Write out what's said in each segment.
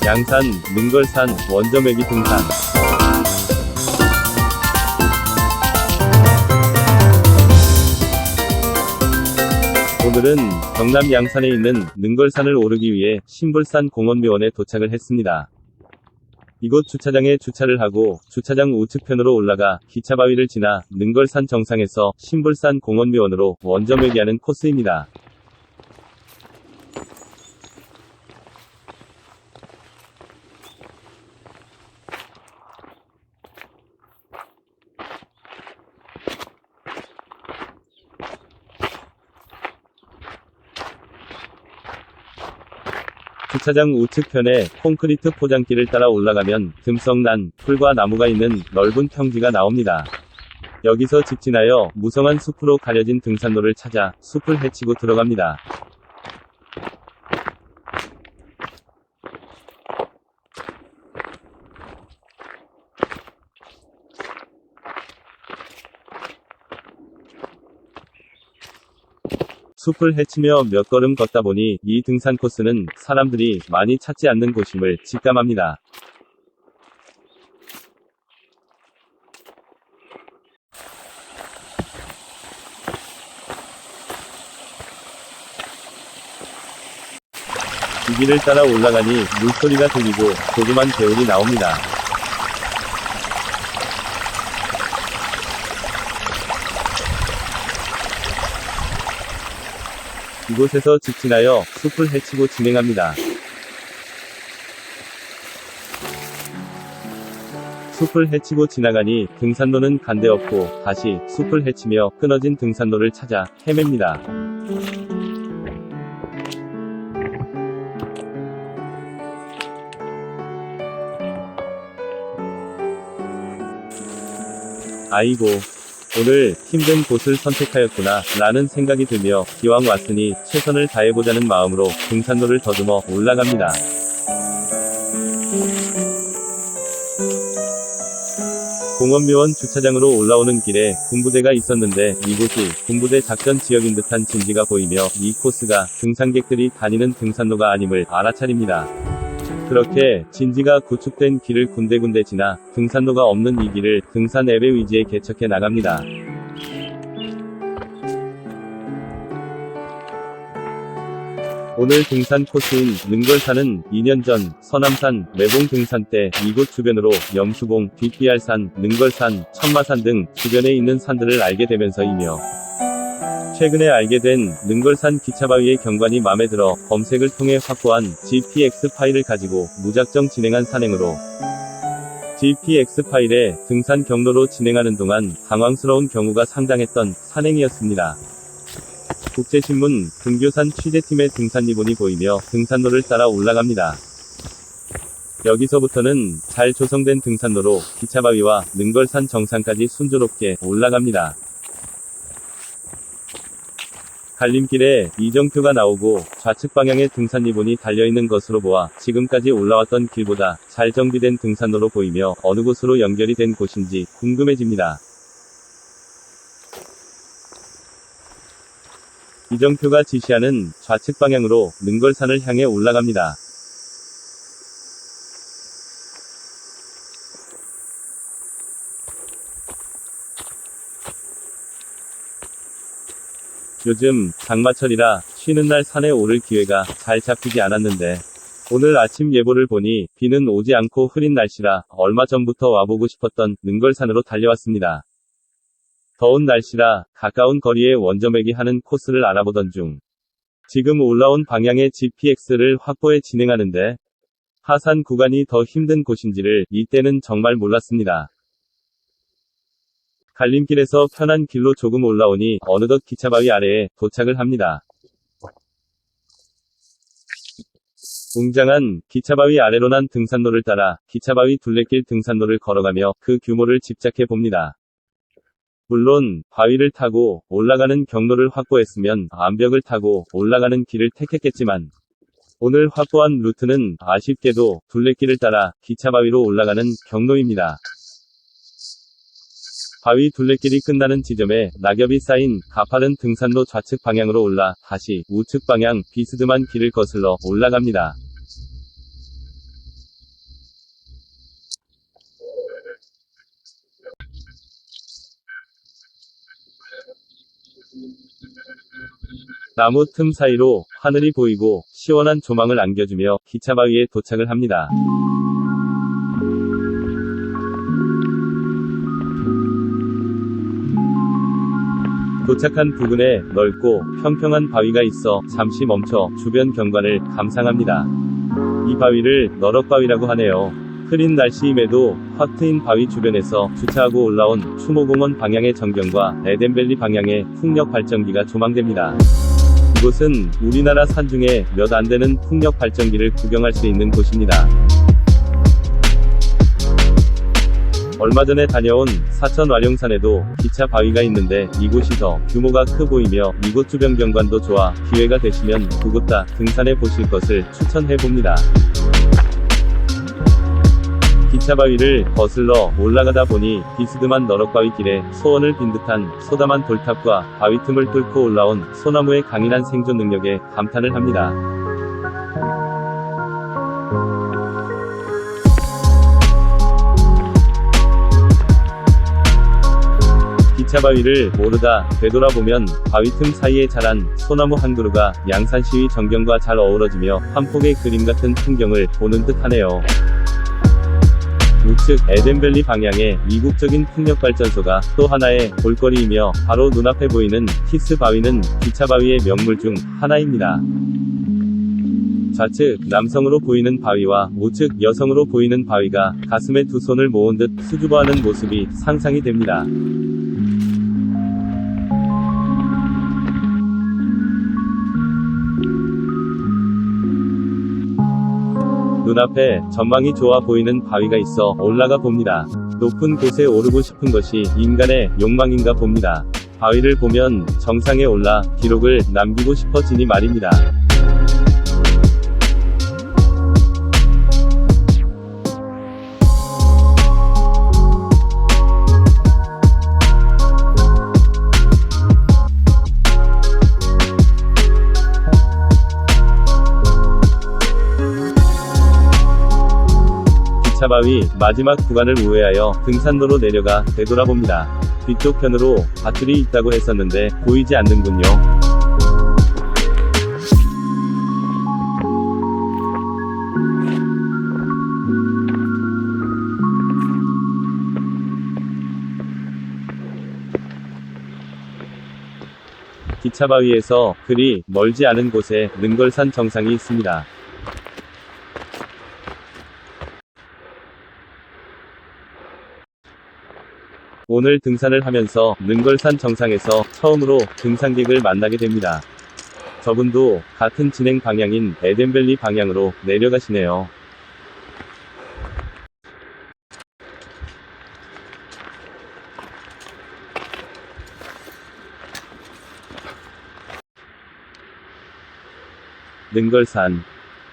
양산, 능걸산, 원점외기 등산. 오늘은 경남 양산에 있는 능걸산을 오르기 위해 신불산 공원묘원에 도착을 했습니다. 이곳 주차장에 주차를 하고 주차장 우측편으로 올라가 기차바위를 지나 능걸산 정상에서 신불산 공원묘원으로 원점외기하는 코스입니다. 주차장 우측편에 콘크리트 포장길을 따라 올라가면 듬성난 풀과 나무가 있는 넓은 평지가 나옵니다. 여기서 직진하여 무성한 숲으로 가려진 등산로를 찾아 숲을 헤치고 들어갑니다. 숲을 헤치며 몇 걸음 걷다 보니 이 등산 코스는 사람들이 많이 찾지 않는 곳임을 직감합니다. 이 길을 따라 올라가니 물소리가 들리고 조그만 개울이 나옵니다. 이곳에서 직진하여 숲을 헤치고 진행합니다. 숲을 헤치고 지나가니 등산로는 간데없고 다시 숲을 헤치며 끊어진 등산로를 찾아 헤맵니다. 아이고, 오늘 힘든 곳을 선택하였구나 라는 생각이 들며 기왕 왔으니 최선을 다해보자는 마음으로 등산로를 더듬어 올라갑니다. 공원묘원 주차장으로 올라오는 길에 군부대가 있었는데 이곳이 군부대 작전 지역인 듯한 진지가 보이며 이 코스가 등산객들이 다니는 등산로가 아님을 알아차립니다. 그렇게 진지가 구축된 길을 군데군데 지나 등산로가 없는 이 길을 등산 앱에 의지해 개척해 나갑니다. 오늘 등산 코스인 능걸산은 2년 전 서남산 매봉 등산 때 이곳 주변으로 염수봉, 뒷비알산, 능걸산, 천마산 등 주변에 있는 산들을 알게 되면서이며 최근에 알게 된 능걸산 기차바위의 경관이 마음에 들어 검색을 통해 확보한 GPX 파일을 가지고 무작정 진행한 산행으로 GPX 파일에 등산 경로로 진행하는 동안 당황스러운 경우가 상당했던 산행이었습니다. 국제신문 등교산 취재팀의 등산 리본이 보이며 등산로를 따라 올라갑니다. 여기서부터는 잘 조성된 등산로로 기차바위와 능걸산 정상까지 순조롭게 올라갑니다. 갈림길에 이정표가 나오고 좌측 방향에 등산 리본이 달려있는 것으로 보아 지금까지 올라왔던 길보다 잘 정비된 등산로로 보이며 어느 곳으로 연결이 된 곳인지 궁금해집니다. 이정표가 지시하는 좌측 방향으로 능걸산을 향해 올라갑니다. 요즘 장마철이라 쉬는 날 산에 오를 기회가 잘 잡히지 않았는데 오늘 아침 예보를 보니 비는 오지 않고 흐린 날씨라 얼마 전부터 와보고 싶었던 능걸산으로 달려왔습니다. 더운 날씨라 가까운 거리에 원점외기 하는 코스를 알아보던 중 지금 올라온 방향의 GPX를 확보해 진행하는데 하산 구간이 더 힘든 곳인지를 이때는 정말 몰랐습니다. 갈림길에서 편한 길로 조금 올라오니 어느덧 기차바위 아래에 도착을 합니다. 웅장한 기차바위 아래로 난 등산로를 따라 기차바위 둘레길 등산로를 걸어가며 그 규모를 집착해 봅니다. 물론 바위를 타고 올라가는 경로를 확보했으면 암벽을 타고 올라가는 길을 택했겠지만 오늘 확보한 루트는 아쉽게도 둘레길을 따라 기차바위로 올라가는 경로입니다. 바위 둘레길이 끝나는 지점에 낙엽이 쌓인 가파른 등산로 좌측 방향으로 올라 다시 우측 방향 비스듬한 길을 거슬러 올라갑니다. 나무 틈 사이로 하늘이 보이고 시원한 조망을 안겨주며 기차바위에 도착을 합니다. 도착한 부근에 넓고 평평한 바위가 있어 잠시 멈춰 주변 경관을 감상합니다. 이 바위를 너럭바위라고 하네요. 흐린 날씨임에도 확 트인 바위 주변에서 주차하고 올라온 추모공원 방향의 전경과 에덴밸리 방향의 풍력 발전기가 조망됩니다. 이곳은 우리나라 산 중에 몇 안 되는 풍력 발전기를 구경할 수 있는 곳입니다. 얼마 전에 다녀온 사천 와룡산에도 기차 바위가 있는데 이곳이 더 규모가 커 보이며 이곳 주변 경관도 좋아 기회가 되시면 두 곳 다 등산해 보실 것을 추천해 봅니다. 기차 바위를 거슬러 올라가다 보니 비스듬한 너럭바위 길에 소원을 빈 듯한 소담한 돌탑과 바위 틈을 뚫고 올라온 소나무의 강인한 생존 능력에 감탄을 합니다. 기차 바위를 오르다 되돌아보면 바위 틈 사이에 자란 소나무 한 그루가 양산시의 전경과 잘 어우러지며 한 폭의 그림 같은 풍경을 보는 듯 하네요. 우측 에덴밸리 방향의 이국적인 풍력발전소가 또 하나의 볼거리이며 바로 눈앞에 보이는 키스 바위는 기차 바위의 명물 중 하나입니다. 좌측 남성으로 보이는 바위와 우측 여성으로 보이는 바위가 가슴에 두 손을 모은 듯 수줍어하는 모습이 상상이 됩니다. 눈앞에 전망이 좋아 보이는 바위가 있어 올라가 봅니다. 높은 곳에 오르고 싶은 것이 인간의 욕망인가 봅니다. 바위를 보면 정상에 올라 기록을 남기고 싶어지니 말입니다. 기차바위 마지막 구간을 우회하여 등산로로 내려가 되돌아봅니다. 뒤쪽 편으로 밧줄이 있다고 했었는데 보이지 않는군요. 기차바위에서 그리 멀지 않은 곳에 능걸산 정상이 있습니다. 오늘 등산을 하면서 능걸산 정상에서 처음으로 등산객을 만나게 됩니다. 저분도 같은 진행 방향인 에덴밸리 방향으로 내려가시네요. 능걸산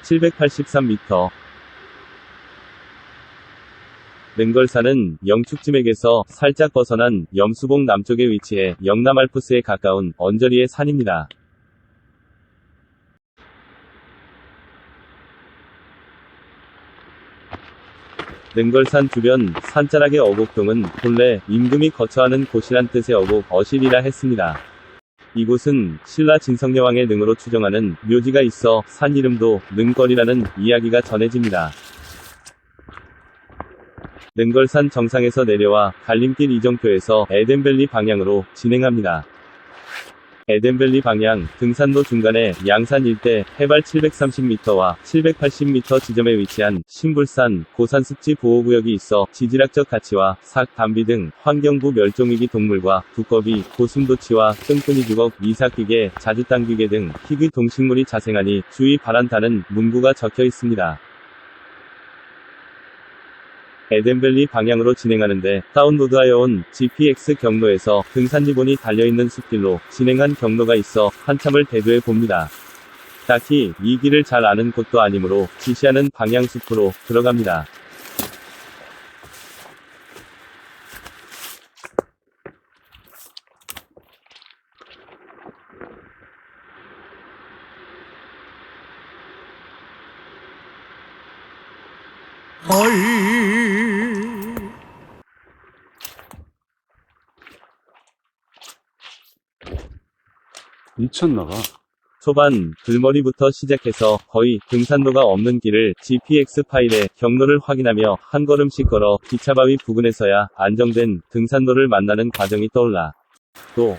783m. 능걸산은 영축지맥에서 살짝 벗어난 염수봉 남쪽에 위치해 영남 알프스에 가까운 언저리의 산입니다. 능걸산 주변 산자락의 어곡동은 본래 임금이 거처하는 곳이란 뜻의 어곡 어실이라 했습니다. 이곳은 신라 진성여왕의 능으로 추정하는 묘지가 있어 산 이름도 능걸이라는 이야기가 전해집니다. 능걸산 정상에서 내려와 갈림길 이정표에서 에덴밸리 방향으로 진행합니다. 에덴밸리 방향 등산로 중간에 양산 일대 해발 730m와 780m 지점에 위치한 신불산 고산습지 보호구역이 있어 지질학적 가치와 삭, 담비 등 환경부 멸종위기 동물과 두꺼비, 고슴도치와 끈끈이 주걱, 이삭귀개, 자주땅귀개 등 희귀 동식물이 자생하니 주의 바란다는 문구가 적혀 있습니다. 에덴밸리 방향으로 진행하는데 다운로드하여 온 GPX 경로에서 등산 리본이 달려있는 숲길로 진행한 경로가 있어 한참을 대두해 봅니다. 딱히 이 길을 잘 아는 곳도 아니므로 지시하는 방향 숲으로 들어갑니다. 미쳤나봐. 초반, 들머리부터 시작해서 거의 등산로가 없는 길을 GPX 파일에 경로를 확인하며 한 걸음씩 걸어 기차바위 부근에서야 안정된 등산로를 만나는 과정이 떠올라. 또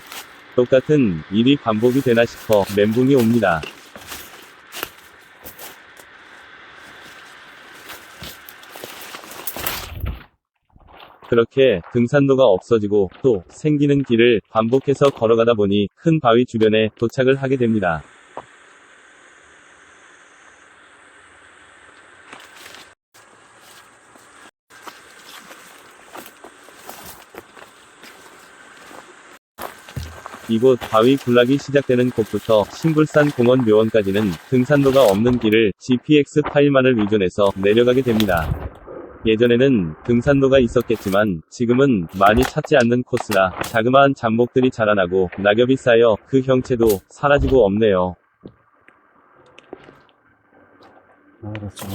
똑같은 일이 반복이 되나 싶어 멘붕이 옵니다. 그렇게 등산로가 없어지고 또 생기는 길을 반복해서 걸어가다 보니 큰 바위 주변에 도착을 하게 됩니다. 이곳 바위 군락이 시작되는 곳부터 신불산 공원 묘원까지는 등산로가 없는 길을 GPX 파일만을 의존해서 내려가게 됩니다. 예전에는 등산로가 있었겠지만 지금은 많이 찾지 않는 코스라 자그마한 잡목들이 자라나고 낙엽이 쌓여 그 형체도 사라지고 없네요. 그렇죠.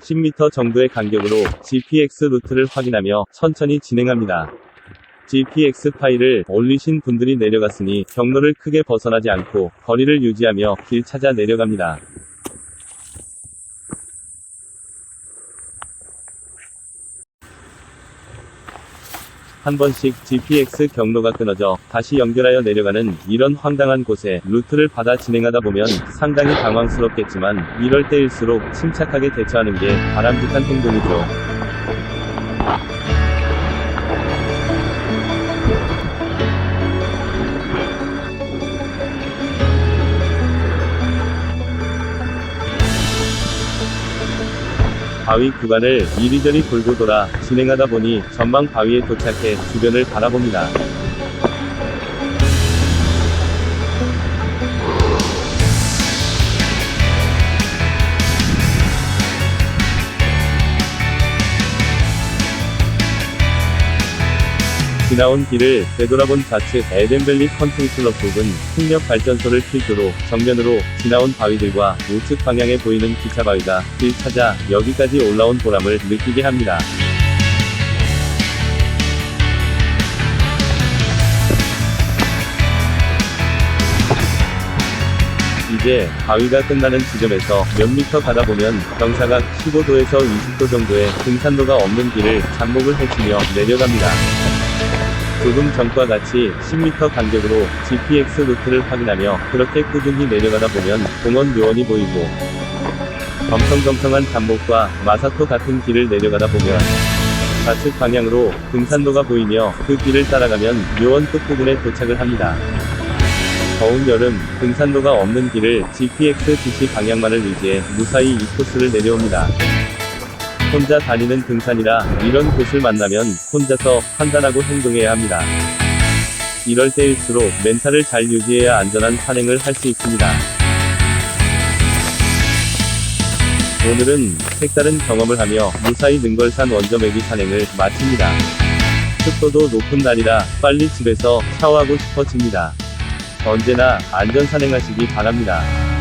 (10m) 정도의 간격으로 GPX 루트를 확인하며 천천히 진행합니다. GPX 파일을 올리신 분들이 내려갔으니 경로를 크게 벗어나지 않고 거리를 유지하며 길 찾아 내려갑니다. 한 번씩 GPX 경로가 끊어져 다시 연결하여 내려가는 이런 황당한 곳에 루트를 받아 진행하다 보면 상당히 당황스럽겠지만 이럴 때일수록 침착하게 대처하는 게 바람직한 행동이죠. 바위 구간을 이리저리 돌고 돌아 진행하다 보니 전망 바위에 도착해 주변을 바라봅니다. 지나온 길을 되돌아본 좌측 에덴밸리 컨트리 클럽 부근 풍력 발전소를 필두로 정면으로 지나온 바위들과 우측 방향에 보이는 기차 바위가 길 찾아 여기까지 올라온 보람을 느끼게 합니다. 이제 바위가 끝나는 지점에서 몇 미터 가다 보면 경사각 15도에서 20도 정도의 등산로가 없는 길을 잡목을 헤치며 내려갑니다. 조금 전과 같이 10m 간격으로 GPX 루트를 확인하며 그렇게 꾸준히 내려가다 보면 공원 묘원이 보이고 덤성덤성한 잡목과 마사토 같은 길을 내려가다 보면 좌측 방향으로 등산로가 보이며 그 길을 따라가면 묘원 끝부분에 도착을 합니다. 더운 여름 등산로가 없는 길을 GPX 지시 방향만을 의지해 무사히 이 코스를 내려옵니다. 혼자 다니는 등산이라 이런 곳을 만나면 혼자서 판단하고 행동해야 합니다. 이럴 때일수록 멘탈을 잘 유지해야 안전한 산행을 할 수 있습니다. 오늘은 색다른 경험을 하며 무사히 능걸산 원점외기 산행을 마칩니다. 습도도 높은 날이라 빨리 집에서 샤워하고 싶어집니다. 언제나 안전 산행하시기 바랍니다.